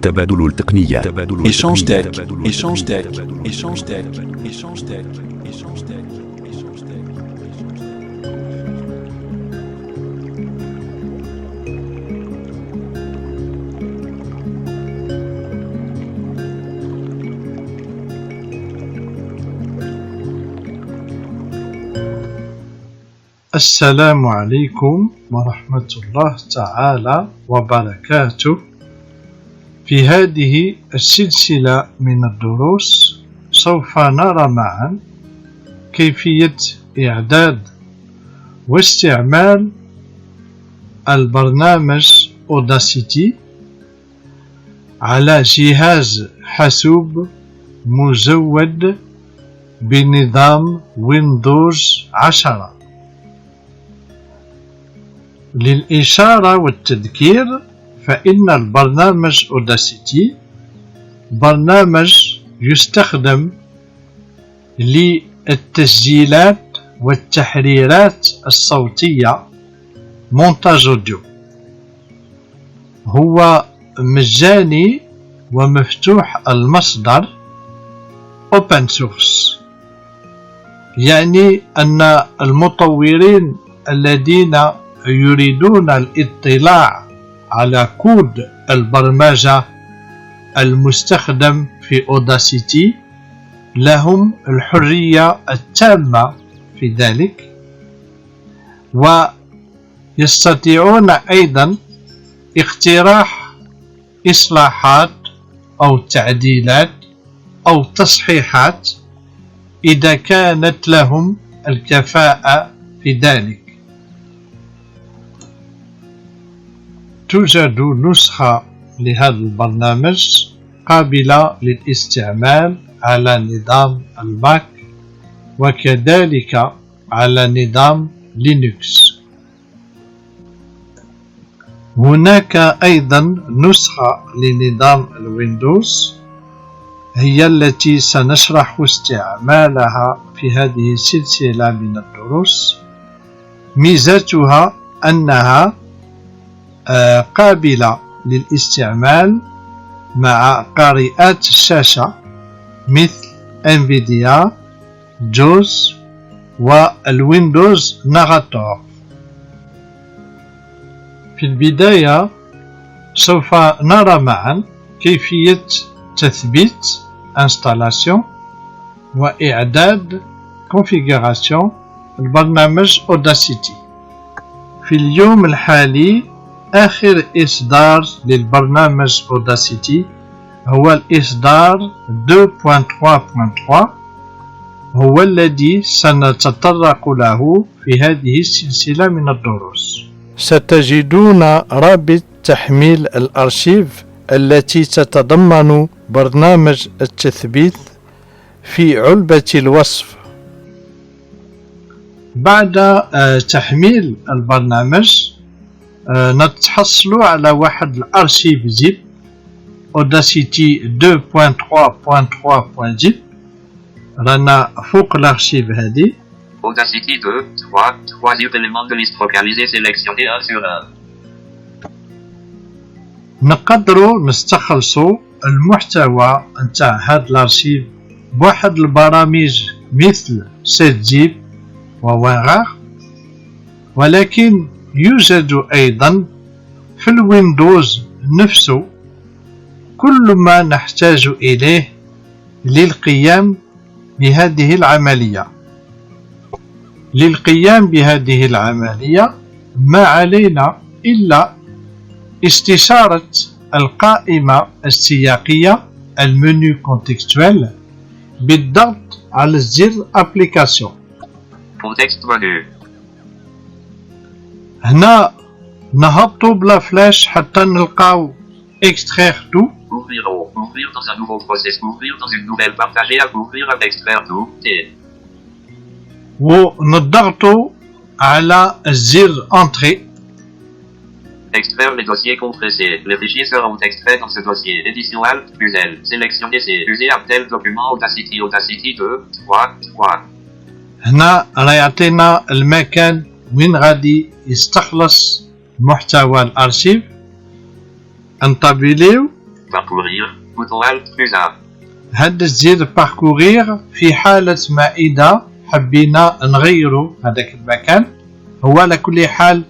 تبادل التقنية. Échange Tech. Échange Tech. Échange Tech. Échange Tech. Échange Tech. Échange Tech. السلام عليكم ورحمة الله تعالى وبركاته. في هذه السلسلة من الدروس سوف نرى معا كيفية إعداد واستعمال البرنامج Audacity على جهاز حاسوب مزود بنظام ويندوز 10. للإشارة والتذكير فإن البرنامج Audacity برنامج يستخدم للتسجيلات والتحريرات الصوتية مونتاج أوديو. هو مجاني ومفتوح المصدر Open Source، يعني أن المطورين الذين يريدون الاطلاع على كود البرمجة المستخدم في Audacity لهم الحرية التامة في ذلك، ويستطيعون أيضا اقتراح إصلاحات أو تعديلات أو تصحيحات إذا كانت لهم الكفاءة في ذلك. توجد نسخة لهذا البرنامج قابلة للاستعمال على نظام الماك وكذلك على نظام لينكس. هناك أيضا نسخة لنظام الويندوز هي التي سنشرح استعمالها في هذه السلسلة من الدروس. ميزتها أنها قابلة للاستعمال مع قارئات الشاشة مثل NVIDIA، JAWS والويندوز ناراتور. في البداية سوف نرى معا كيفية تثبيت installation وإعداد configuration البرنامج Audacity. في اليوم الحالي آخر إصدار للبرنامج Audacity هو الإصدار 2.3.3، هو الذي سنتطرق له في هذه السلسلة من الدروس. ستجدون رابط تحميل الأرشيف التي تتضمن برنامج التثبيت في علبة الوصف. بعد تحميل البرنامج نتحصل على واحد الارشيف زيب Audacity 2.3.3.zip. رانا فوق الارشيف هذه Audacity 2.3 zip éléments de liste localisés sélectionnés 1 sur 1. نقدروا نستخلصوا المحتوى نتاع هذا الارشيف بواحد البرامج مثل SetZip وWinrar، ولكن يوجد أيضا في الويندوز نفسه كل ما نحتاج إليه للقيام بهذه العملية. للقيام بهذه العملية ما علينا إلا استشارة القائمة السياقية المنيو كونتكستوال بالضغط على الزر Application. Contexte menu. هنا نهبطوا بلا فلاش حتى نلقاو extraire tout. Ouvrir dans un nouveau processus, ouvrir dans une nouvelle partagée, à ouvrir avec extraire tout. T. ونضغطوا على الزر Entrée. Extraire les dossiers compressés. Les fichiers seront extraits dans ce dossier. Édition Alt plus L. Sélectionnez C. User un tel document Audacity 2.3.3. هنا راه يعطينا المكان وين غادي يستخلص محتوى الارشيف. انطبليو Parcourir. Bouton Alt plus A. هاد الزر باركورير في حالة ما إذا حبينا نغيروا هذاك المكان. هو على كل حال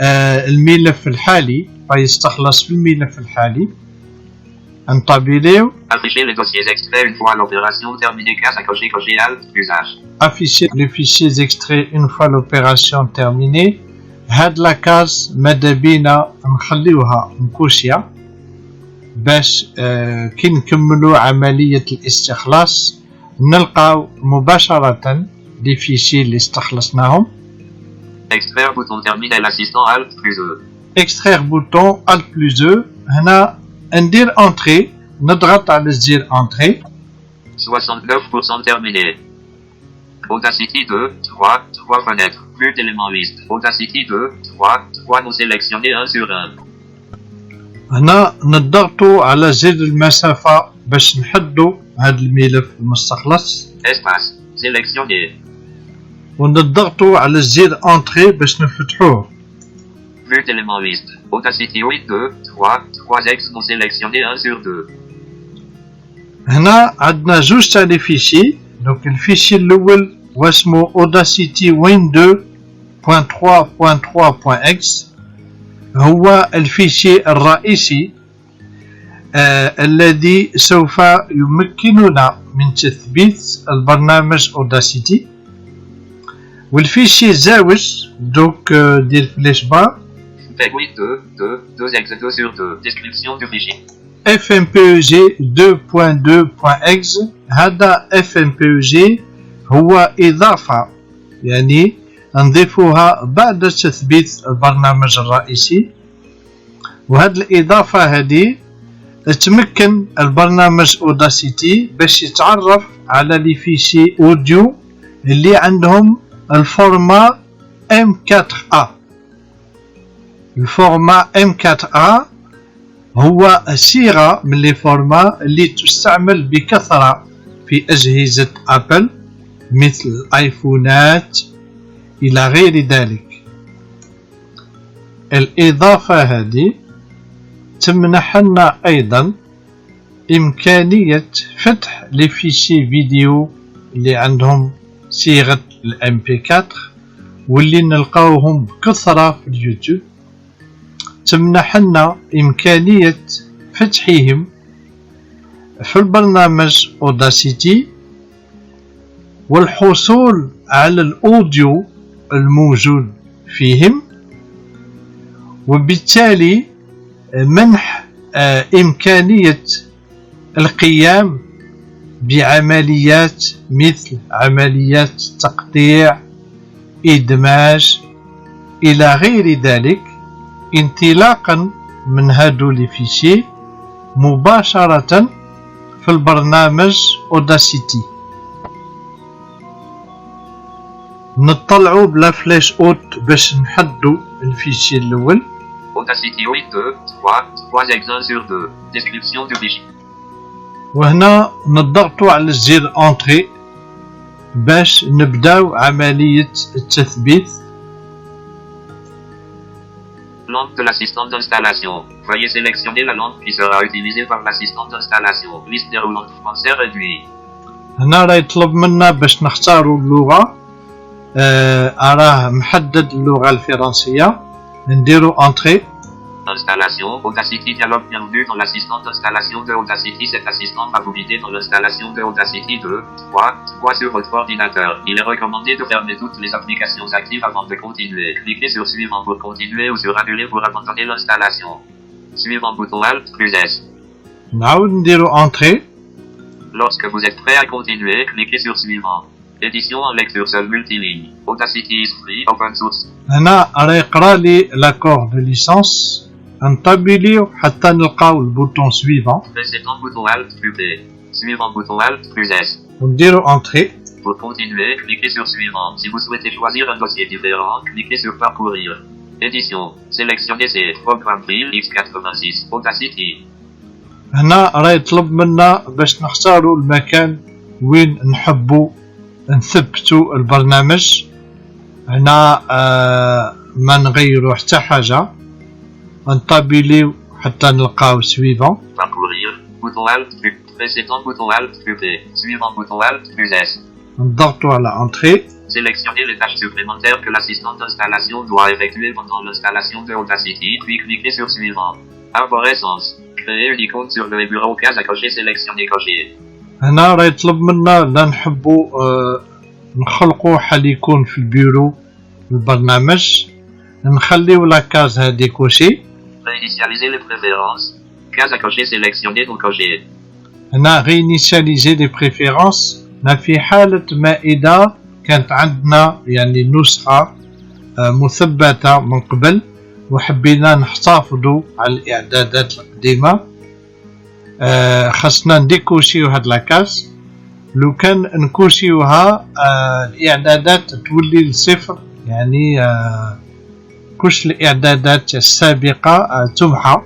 الملف الحالي فيستخلص في الملف الحالي. انطبقوا. Afficher les dossiers extraits une fois l'opération terminée. Case à cocher, cocher Alt plus H. Afficher les fichiers extraits une fois l'opération terminée. هاد لاكاز ماذا بينا نخليوها مكوشية باش كي نكملوا عملية الاستخلاص نلقاو مباشرة لي فيشي اللي استخلصناهم. Extraire bouton terminé l'assistant Alt plus E. Extraire bouton Alt plus E. هنا ندير entrée نضغط على الزر entrée. 69% terminé. Audacity 2, 3 fenêtres. Plus d'éléments liste. Audacity 2, 3 mots sélectionnés 1 sur 1. هنا نضغطوا على زر المسافة باش نحدوا هذا الملف المستخلص. Espace. Sélectionné. ونضغطوا على الزر entrée باش نفتحوه. Plus d'éléments liste. Audacity 8, 2, 3 ex mots sélectionnés 1 sur 2. هنا عندنا جوج تاع لي فيشي. دونك الفيشي الاول واسمو audacity win2.3.3.x هو الفيشي الرئيسي الذي سوف يمكننا من تثبيت البرنامج audacity. والفيشي الزاوج دوك ديال فلاش بار FMPEG 2 ex 2 sur 2. Description du fichier. FMPEG 2.2.exe. هذا FMPEG هو إضافة يعني نضيفها بعد تثبيت البرنامج الرئيسي. وهذه الإضافة هذه تمكن البرنامج Audacity باش يتعرف على لي فيشي أوديو اللي عندهم الفورما M4A. الفورما M4A هو صيغة من لي فورما اللي تستعمل بكثرة في أجهزة أبل مثل الآيفونات إلى غير ذلك. الإضافة هذه تمنح لنا أيضا إمكانية فتح لي فيشي فيديو اللي عندهم صيغة MP4 واللي نلقاوهم بكثرة في اليوتيوب. تمنح لنا إمكانية فتحهم في البرنامج Audacity والحصول على الأوديو الموجود فيهم، وبالتالي منح إمكانية القيام بعمليات مثل عمليات تقطيع، إدماج إلى غير ذلك انطلاقا من هادو لي فيشي مباشرة في البرنامج Audacity. نطلعوا بلا فلاش اوت باش نحدوا الفيشي الاول. Audacity 8, 2, 3 ex 1 sur 2. Description du fichier. وهنا نضغطوا على الزر انتري باش نبداو عملية التثبيت. Langue de l'assistant d'installation. Veuillez sélectionner la langue qui sera utilisée par l'assistant d'installation. Liste déroulante français réduit. هنا راه يطلب منا باش نختاروا اللغة. راه محدد اللغة الفرنسية. نديروا انتري. Installation. Audacity dialogue. Bienvenue dans l'assistant d'installation de Audacity. Cet assistant va vous guider dans l'installation de Audacity 2, 3 sur votre ordinateur. Il est recommandé de fermer toutes les applications actives avant de continuer. Cliquez sur suivant pour continuer ou sur annuler pour abandonner l'installation. Suivant bouton Alt plus S. نعاود نديروا انتري. Lorsque vous êtes prêt à continuer, cliquez sur suivant. Édition en lecture seule multiligne. Audacity is free, open source. هنا راه يقرا لي لاكور دو ليسانس. نطبليو حتى نلقاو البوطون سويفون. Précédent bouton Alt plus B. Suivant bouton Alt plus S. ونديروا انتري. Pour continuer, cliquez sur suivant. Si vous souhaitez choisir un dossier différent, cliquez sur parcourir. Édition. Sélectionnez ces programmes Bill X86. Audacity. هنا راه يطلب منا باش نختاروا المكان وين نحبوا نثبتوا البرنامج. هنا ما نغيروا حتى حاجة. نطبليو حتى نلقاو سويفون. Parcourir. bouton Alt, plus, précédent bouton Alt, plus P, suivant bouton Alt, plus S. نضغطوا على entrée. Sélectionnez les tâches supplémentaires que l'assistant d'installation doit effectuer pendant l'installation de Audacity, puis cliquez sur suivant. Arborescence. Créer une icône sur le bureau, case à cocher, sélectionnez cocher. هنا راه يطلب منا لا نحبوا نخلقوا حال يكون في البيرو البرنامج، نخليو لا كاز هادي كوشي. Réinitialiser les préférences. Case à cocher, sélectionnez pour cocher. هنا réinitialiser les préférences. في حالة ما إذا كانت عندنا يعني نسخة مثبتة من قبل وحبينا نحتفظوا على الإعدادات القديمة، خاصنا نديكوشيو هاد لاكاس. لو كان نكوشيوها الإعدادات تولي لصفر، يعني كلش الإعدادات السابقة تمحى.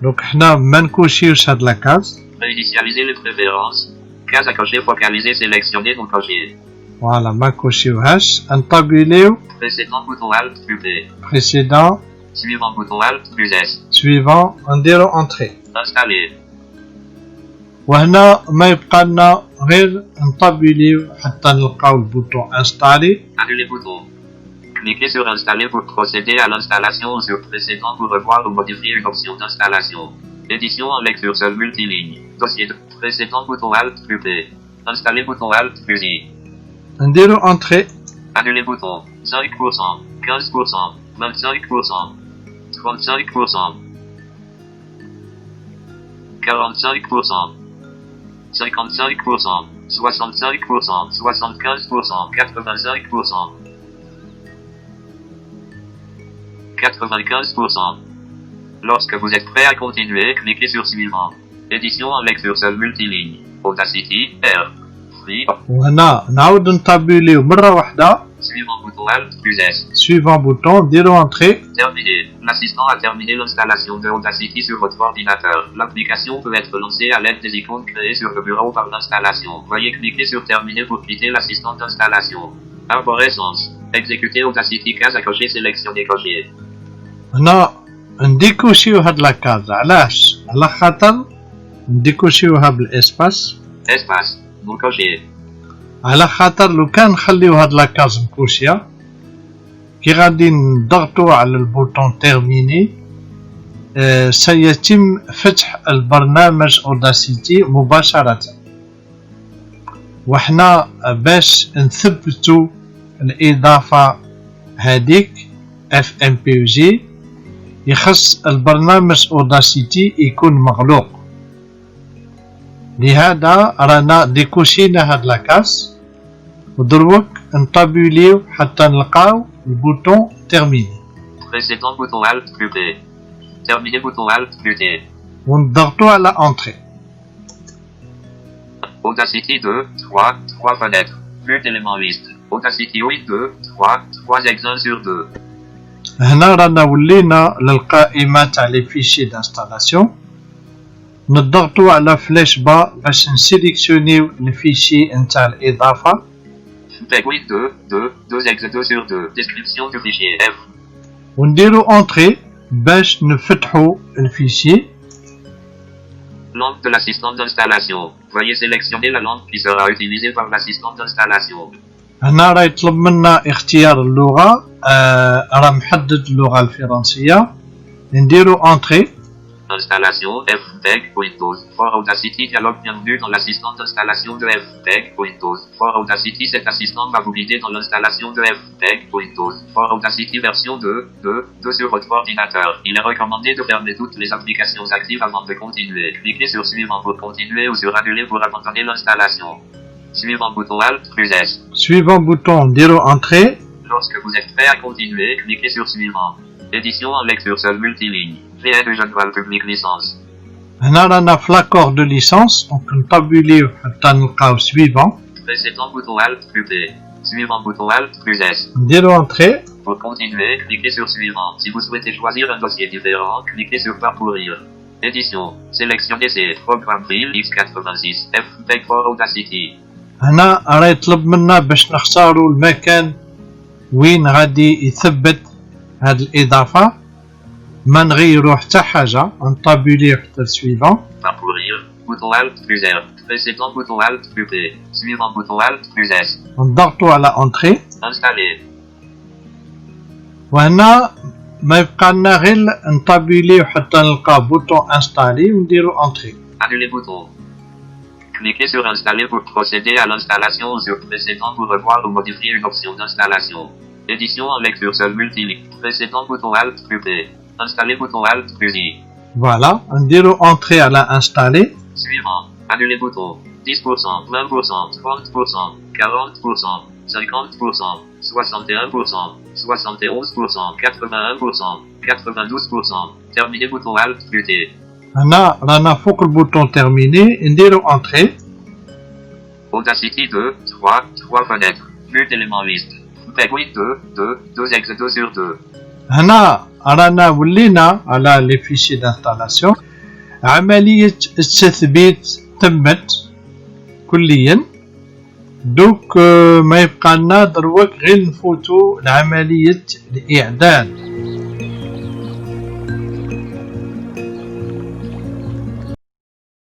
دونك حنا ما نكوشيوش هاد لاكاس. Réinitialiser les préférences. Case à cocher, focaliser, sélectionner pour cocher. فوالا ما كوشيوهاش. نطابيليو Précédent bouton Alt, plus P. précédent Suivant bouton Alt, plus S. suivant نديرو entrée. Installer. وهنا ما يبقى لنا غير نطابيليو حتى نلقاو البوطون انستالي. Annuler bouton. Cliquez sur Installer pour procéder à l'installation ou sur Précédent pour revoir ou modifier une option d'installation. Édition en lecture seule multiligne. Dossier de Précédent bouton Alt, plus P. Installer bouton Alt, plus I. نديرو entrée. Annuler bouton. 5%, 15%, 25%, 35%, 45%, 55%, 65%, 75%, 85%, 95%. Lorsque vous êtes prêt à continuer, cliquez sur suivant. Édition en lecture seule multiligne. Audacity, R. Free. وهنا نعاود نطابيليو مرة واحدة. Suivant bouton Alt, plus S. suivant bouton نديرو entrée. Terminé. L'assistant a terminé l'installation de Audacity sur votre ordinateur. L'application peut être lancée à l'aide des icônes créées sur le bureau par l'installation. Veuillez cliquer sur Terminer pour quitter l'assistant d'installation. Arborescence. Exécuter Audacity, case à cocher, sélectionner cocher. هنا نديكوشيو هاد لاكاز. علاش؟ على خاطر نديكوشيوها بالاسباس. Espace. Non cocher. على خاطر لو كان نخليو هاد لاكاز مكوشية كي غادي نضغطو على البوطون تيرميني سيتم فتح البرنامج اوداسيتي مباشرة. وحنا باش نثبتو الإضافة هاديك FMPG يخص البرنامج اوداسيتي يكون مغلوق. لهذا رانا ديكوشينا هاد لاكاس ودروك نطابيليو حتى نلقاو البوطون تيرميني. Précédent bouton Alt, plus T. Terminer bouton Alt, plus T. ونضغطو على entrée. Audacity 2, 3 fenêtres. Plus d'éléments liste. Audacity 8, 2, 3 exemples sur 2. هنا رانا ولينا للقائمة تاع لي فيشي دانستالاسيون. نضغطو على فلاش با باش نسيليكسيونيو الفيشي نتاع الإضافة. Peg 8, 2 ex 2 sur 2. Description du fichier F. ونديرو entrée باش نفتحو الفيشي. Langue de l'assistant d'installation. Veuillez sélectionner la langue qui sera utilisée par l'assistant d'installation. هنا راه يطلب منا اختيار اللغة. راه محدد اللغة الفرنسية. نديرو entrée. Installation FPEG Windows. For Audacity dialogue. Bienvenue dans l'assistant d'installation de FPEG Windows. For Audacity, cet assistant va vous guider dans l'installation de FPEG Windows. For Audacity version 2 sur votre ordinateur. Il est recommandé de fermer toutes les applications actives avant de continuer. Cliquez sur suivant pour continuer ou sur annuler pour abandonner l'installation. Suivant bouton Alt plus S. Suivant bouton نديرو entrée. Lorsque vous êtes prêt à continuer, cliquez sur suivant. Édition en lecture seule multiligne. VN General Public Licence. هنا رانا في l'accord de licence. Donc نطابيليو حتى نلقاو suivant. Précédent bouton Alt plus P. Suivant bouton Alt plus S. نديرو entrée. Pour continuer, cliquez sur suivant. Si vous souhaitez choisir un dossier différent, cliquez sur parcourir. Édition. Sélectionnez C. Programme File X86. FPEG for Audacity. هنا راه يطلب منا باش نختاروا المكان وين غادي يثبت هاد الإضافة. ما نغيرو حتى حاجة نطابوليو حتى السويفون. Parcourir. Bouton Alt plus R. Précédent bouton Alt plus P. Suivant bouton Alt plus S. نضغطو على انتري. Installer. وهنا ما يبقى لنا غير نطابوليو حتى نلقى بوطون انستالي ونديرو انتري. Annuler bouton. Cliquez sur Installer pour procéder à l'installation ou sur Précédent pour revoir ou modifier une option d'installation. Édition en lecture seule multiligne. Précédent bouton Alt plus P. Installer bouton Alt plus I. Voilà, نديرو انتري على انستالي. Suivant. Annuler bouton. 10%, 20%, 30%, 40%, 50%, 61%, 71%, 81%, 92%. Terminer bouton Alt plus T. هنا رانا فوق البوطون تيرميني نديرو انتري. Audacity 2, 3 fenêtres. Plus d'éléments liste. Penguin 2 ex 2 sur 2. هنا رانا ولينا على لي فيشي دانستالاسيون. عملية التثبيت تمت كليا. دوك ما يبقى لنا دروك غير نفوتو لعملية الإعداد.